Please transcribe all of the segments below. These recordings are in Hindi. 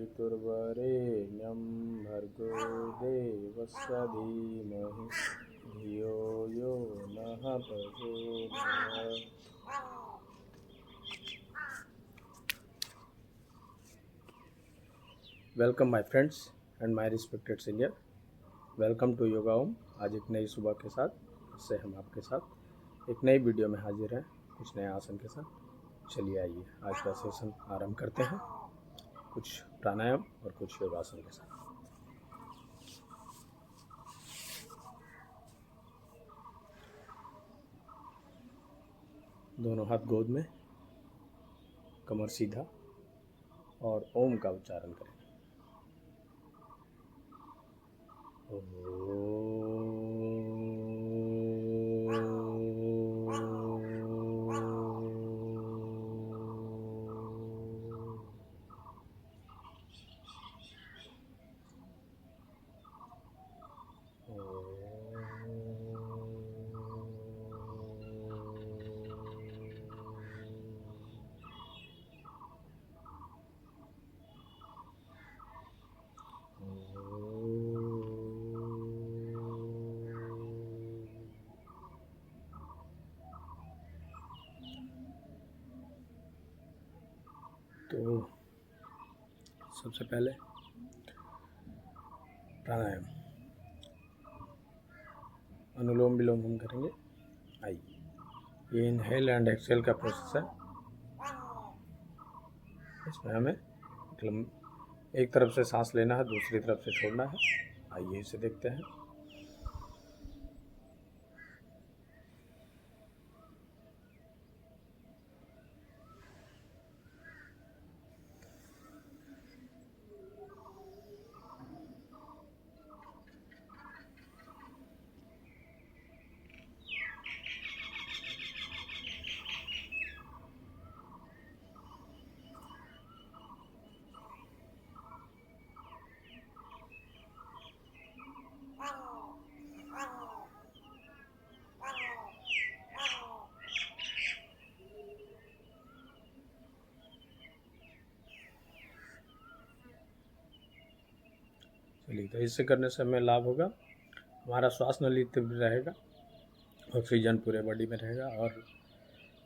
पितुर्वरेण्यं भर्गो देवस्य धीमहि धियो यो नः प्रचोदयात्। Welcome my friends and my respected senior, welcome to yoga Om. आज एक नई सुबह के साथ फिर से हम आपके साथ एक नई वीडियो में हाजिर हैं, कुछ नए आसन के साथ। चलिए आइए आज का सेशन आरंभ करते हैं, कुछ प्राणायाम और कुछ योगासन के साथ। दोनों हाथ गोद में, कमर सीधा और ओम का उच्चारण करें। तो सबसे पहले प्राणायाम, अनुलोम विलोम हम करेंगे। आइए, ये इनहेल एंड एक्सेल का प्रोसेस है। इसमें हमें एक तरफ से सांस लेना है, दूसरी तरफ से छोड़ना है। आइए इसे देखते हैं। चलिए, तो इससे करने से हमें लाभ होगा, हमारा श्वास नली तीव्र रहेगा, ऑक्सीजन पूरे बॉडी में रहेगा। और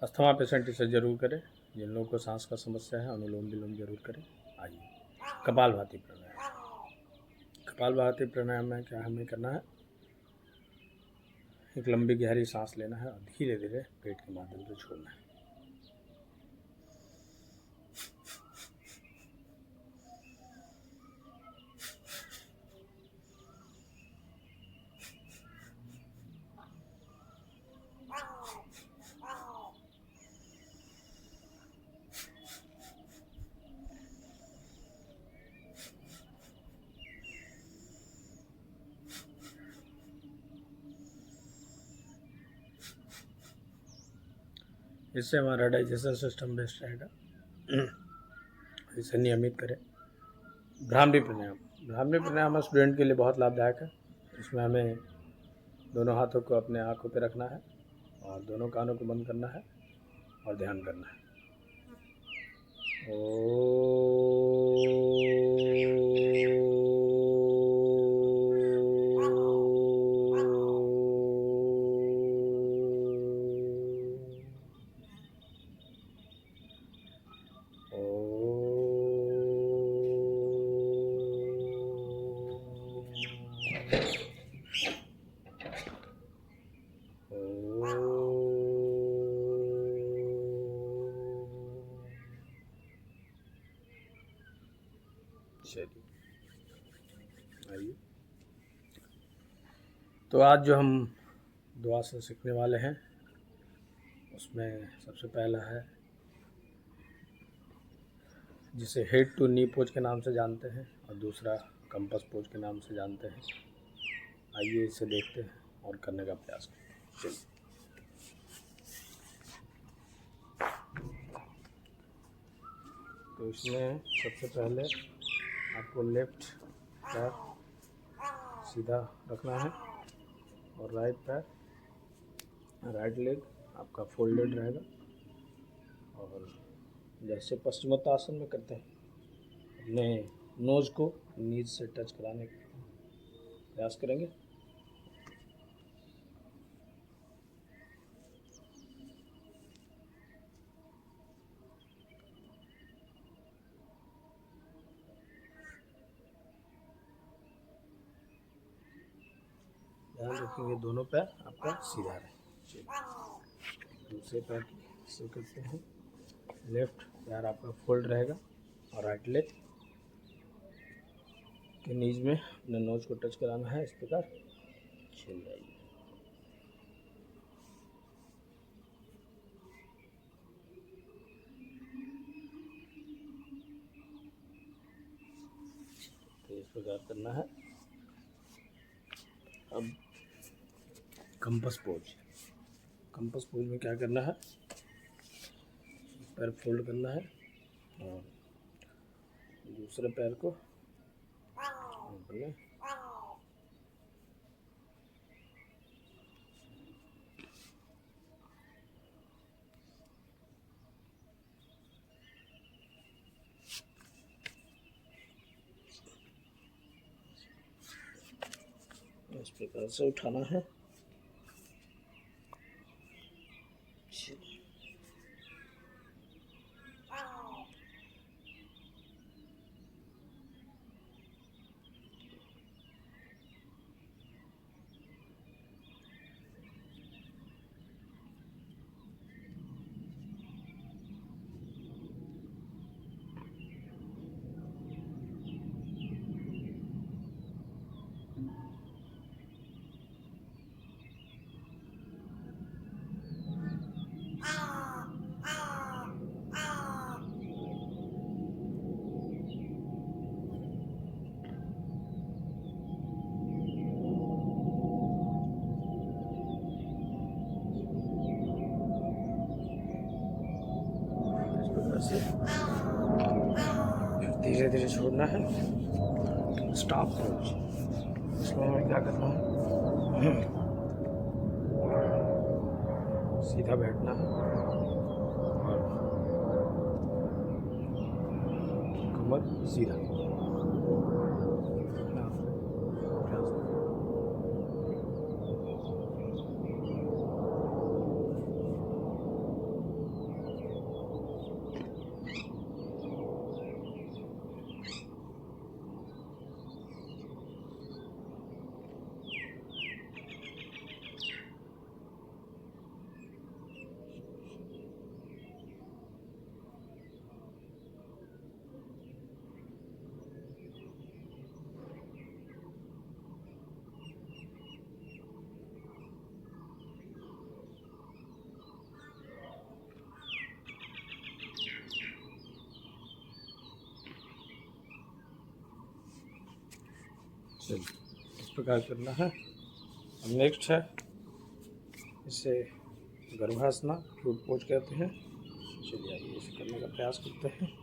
अस्थमा पेशेंट इसे जरूर करें, जिन लोगों को सांस का समस्या है अनुलोम विलोम जरूर करें। आइए, कपालभाति प्राणायाम। कपालभाति प्राणायाम में क्या हमें करना है, एक लंबी गहरी सांस लेना है और धीरे धीरे पेट के माध्यम से छोड़ना है। इससे हमारा डाइजेशन सिस्टम बेस्ट रहेगा। इसे नियमित करें। भ्रामरी प्राणायाम, भ्रामरी प्राणायाम स्टूडेंट के लिए बहुत लाभदायक है। इसमें हमें दोनों हाथों को अपने आँखों पे रखना है और दोनों कानों को बंद करना है और ध्यान करना है। चलिए, आइए, तो आज जो हम दो आसन सीखने वाले हैं उसमें सबसे पहला है जिसे हेड टू नी पोज के नाम से जानते हैं और दूसरा कंपास पोज के नाम से जानते हैं। आइए इसे देखते हैं और करने का प्रयास करते हैं। चलिए, तो इसमें सबसे पहले आपको लेफ्ट पैर सीधा रखना है और राइट लेग आपका फोल्डेड रहेगा। और जैसे पश्चिमोत्तासन में करते हैं, अपने नोज़ को नीज से टच कराने का प्रयास करेंगे। ध्यान रखेंगे दोनों पैर आपका सीधा रहे। चलिए दूसरे पैर से करते हैं। लेफ्ट पैर आपका फोल्ड रहेगा और राइट लेग के नीज में अपने नोज को टच कराना है इस प्रकार। चलिए आइए। तो इस प्रकार करना है। अब कंपास पोज। कंपास पोज में क्या करना है, पैर फोल्ड करना है और दूसरे पैर को अपने इस प्रकार से उठाना है। से धीरे धीरे छोड़ना है। Stop pose. इसमें हमें क्या करना है, सीधा बैठना है और कमर सीधा। चलिए इस प्रकार करना है। अब नेक्स्ट है, इसे गर्भासना फ्रूट पोज कहते हैं। चलिए आइए इसे करने का प्रयास करते हैं।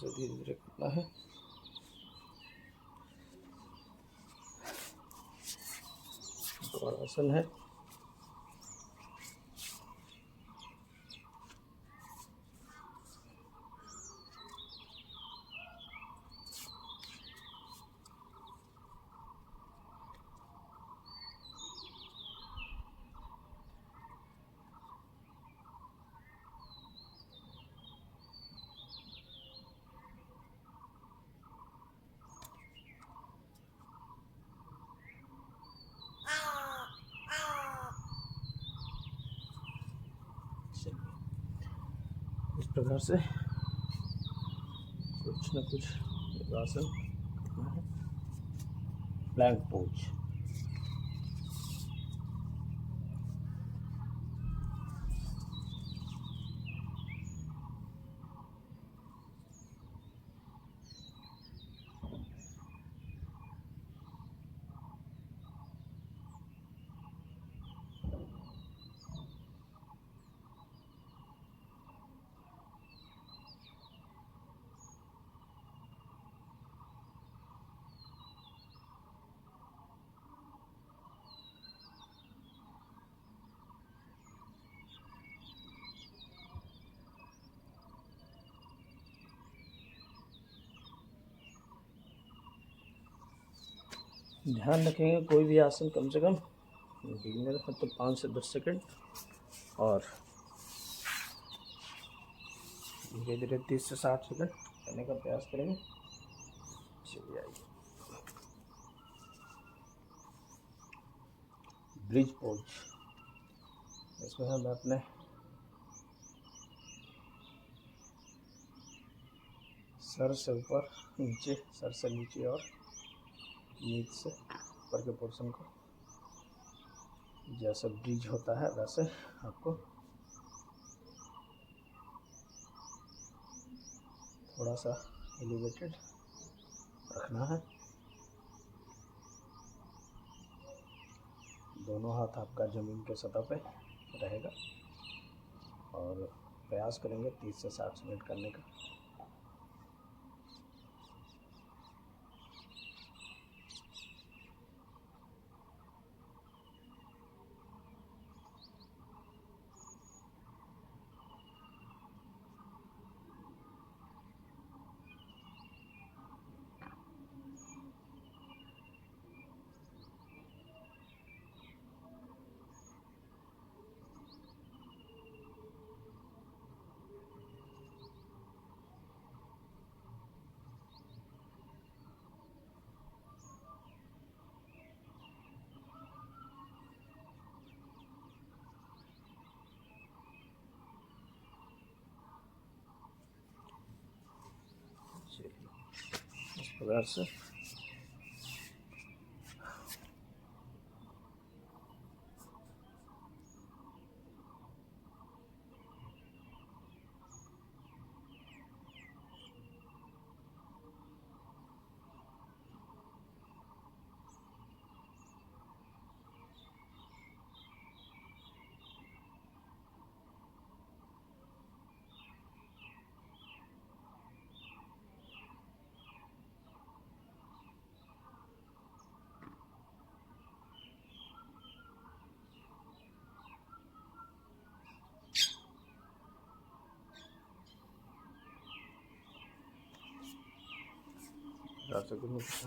धीरे धीरे करना है। और आसन है, इस प्रकार से कुछ न कुछ योगासन करना है। Plank pose. ध्यान रखेंगे कोई भी आसन कम से कम बिगिनर है तो 5 से 10 सेकंड और धीरे धीरे 30 से 60 सेकंड करने का प्रयास करेंगे। चलिए आइए। Bridge pose. इसमें हम अपने सर से ऊपर नीचे, सर से नीचे और नीचे से ऊपर के पोर्शन को जैसा ब्रिज होता है वैसे आपको थोड़ा सा एलिवेटेड रखना है। दोनों हाथ आपका ज़मीन के सतह पे रहेगा और प्रयास करेंगे 30 से 60 मिनट करने का। इस प्रकार से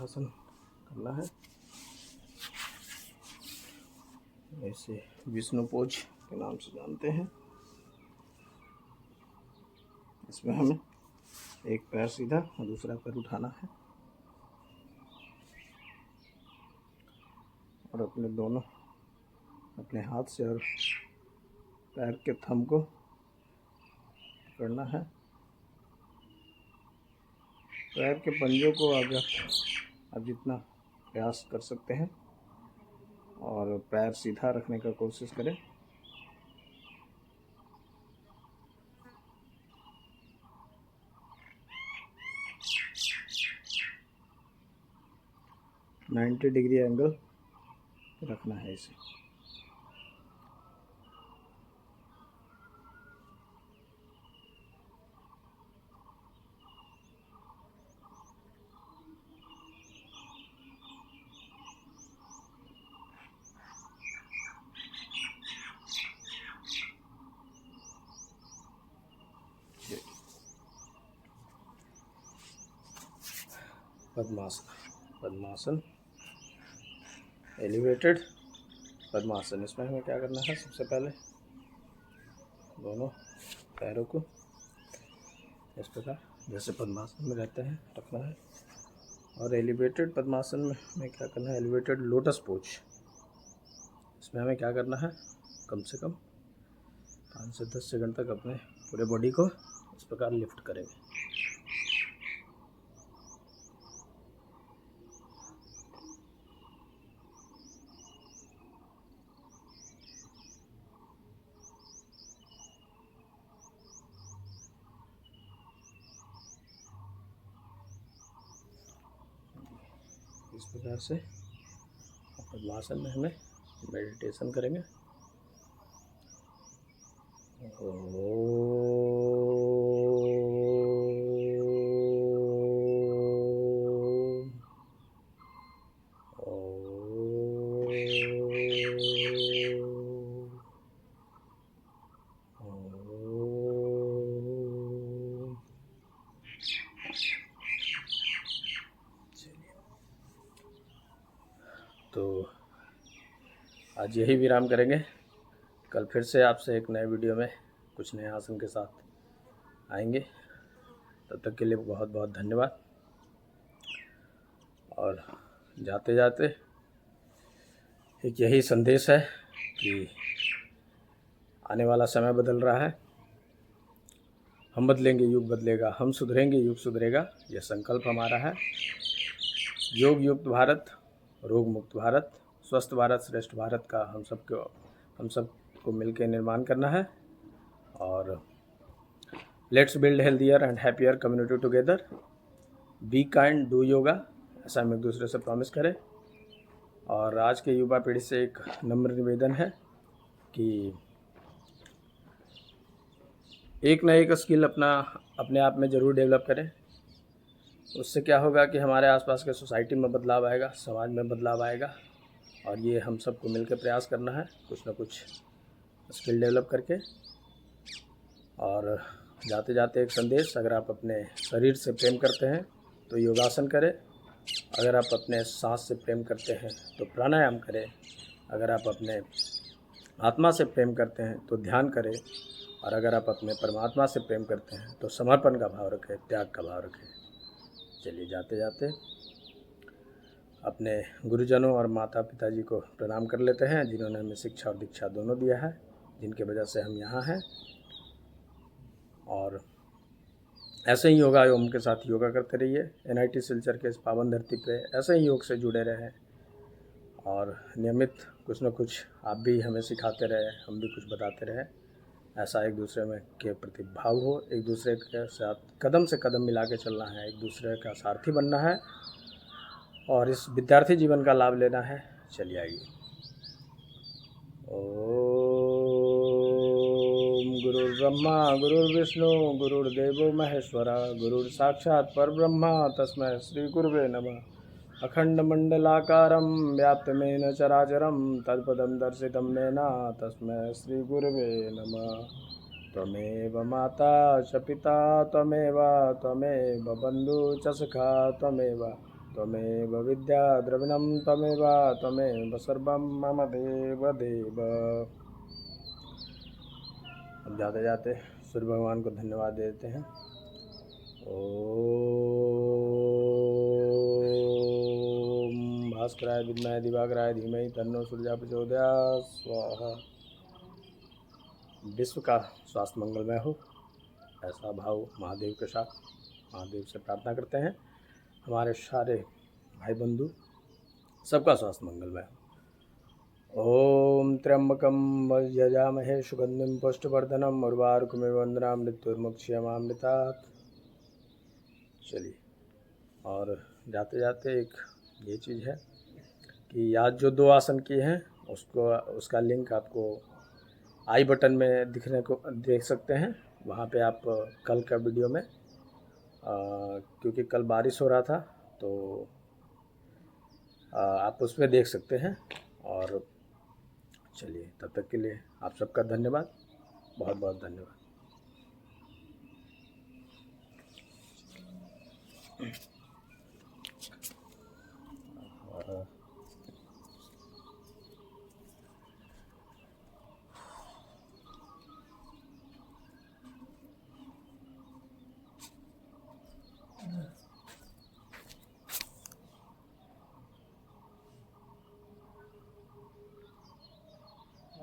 आसन करना है। ऐसे विष्णु पोज के नाम से जानते हैं। इसमें हमें एक पैर सीधा और दूसरा पैर उठाना है और अपने हाथ से और पैर के थंब को पकड़ना है। पैर के पंजों को आगे आप जितना प्रयास कर सकते हैं और पैर सीधा रखने का कोशिश करें। ,90 डिग्री एंगल रखना है इसे। पद्मासन एलिवेटेड पद्मासन। इसमें हमें क्या करना है, सबसे पहले दोनों पैरों को इस प्रकार जैसे पद्मासन में रहते हैं रखना है और एलिवेटेड पद्मासन में हमें क्या करना है, एलिवेटेड लोटस पोज। इसमें हमें क्या करना है, कम से कम 5 से 10 सेकंड तक अपने पूरे बॉडी को इस प्रकार लिफ्ट करेंगे। इस प्रकार से पद्मासन में हमें मेडिटेशन करेंगे। तो आज यही विराम करेंगे। कल फिर से आपसे एक नए वीडियो में कुछ नए आसन के साथ आएंगे। तब तक के लिए बहुत बहुत धन्यवाद। और जाते जाते एक यही संदेश है कि आने वाला समय बदल रहा है। हम बदलेंगे, युग बदलेगा। हम सुधरेंगे, युग सुधरेगा। यह संकल्प हमारा है। योग युक्त भारत, रोग मुक्त भारत, स्वस्थ भारत, श्रेष्ठ भारत का हम सबको मिलकर निर्माण करना है। और let's build healthier and happier community together. Be kind, do yoga, ऐसा हम एक दूसरे से प्रॉमिस करें। और आज के युवा पीढ़ी से एक नम्र निवेदन है कि एक न एक स्किल अपने आप में ज़रूर डेवलप करें। उससे क्या होगा कि हमारे आसपास के सोसाइटी में बदलाव आएगा, समाज में बदलाव आएगा। और ये हम सबको मिलकर प्रयास करना है, कुछ ना कुछ स्किल डेवलप करके। और जाते जाते एक संदेश, अगर आप अपने शरीर से प्रेम करते हैं तो योगासन करें। अगर आप अपने सांस से प्रेम करते हैं तो प्राणायाम करें। अगर आप अपने आत्मा से प्रेम करते हैं तो ध्यान करें। और अगर आप अपने परमात्मा से प्रेम करते हैं तो समर्पण का भाव रखें, त्याग का भाव रखें। चलिए जाते जाते अपने गुरुजनों और माता पिताजी को प्रणाम कर लेते हैं, जिन्होंने हमें शिक्षा और दीक्षा दोनों दिया है, जिनके वजह से हम यहाँ हैं। और ऐसे ही योगा एवं के साथ योगा करते रहिए। NIT सिलचर के इस पावन धरती पे ऐसे ही योग से जुड़े रहें और नियमित कुछ न कुछ आप भी हमें सिखाते रहे, हम भी कुछ बताते रहे। ऐसा एक दूसरे में के प्रति भाव हो, एक दूसरे के साथ कदम से कदम मिला के चलना है, एक दूसरे का सारथी बनना है और इस विद्यार्थी जीवन का लाभ लेना है। चलिए आइए। ओम गुरुर्ब्रह्मा गुरुर्विष्णु गुरुर्देवो महेश्वरा, गुरुर् साक्षात् परब्रह्मा तस्मै श्री गुरुवे नमः। अखंडमंडलाकारं व्याप्तमेन चराचरं तत्पदं दर्शितं येन तस्मै श्री गुरुवे नमः। त्वमेव माता च पिता त्वमेव बन्धु च सखा त्वमेव विद्या द्रविणं त्वमेव सर्वं मम देव देव। अब जाते जाते सूर्य भगवान को धन्यवाद देते हैं। ओम भास्कराय विद्महे दिवाकराय धीमहि तन्नो सूर्यः प्रचोदयात्। स्वाहा। विश्व का स्वास्थ्य मंगलमय हो, ऐसा भाव महादेव के साथ महादेव से प्रार्थना करते हैं। हमारे सारे भाई बंधु सबका स्वास्थ्य मंगलमय हो। ओम त्र्यंबकं यजामहे सुगंधिं पुष्टिवर्धनम् उर्वारुकमिव वन्दनामि मृत्युर्मुक्षीयमामृतात्। चलिए, और जाते जाते एक ये चीज़ है कि आज जो 2 आसन किए हैं उसका लिंक आपको आई बटन में देख सकते हैं। वहाँ पे आप कल का वीडियो में क्योंकि कल बारिश हो रहा था तो आप उसमें देख सकते हैं। और चलिए, तब तक के लिए आप सबका धन्यवाद, बहुत बहुत धन्यवाद।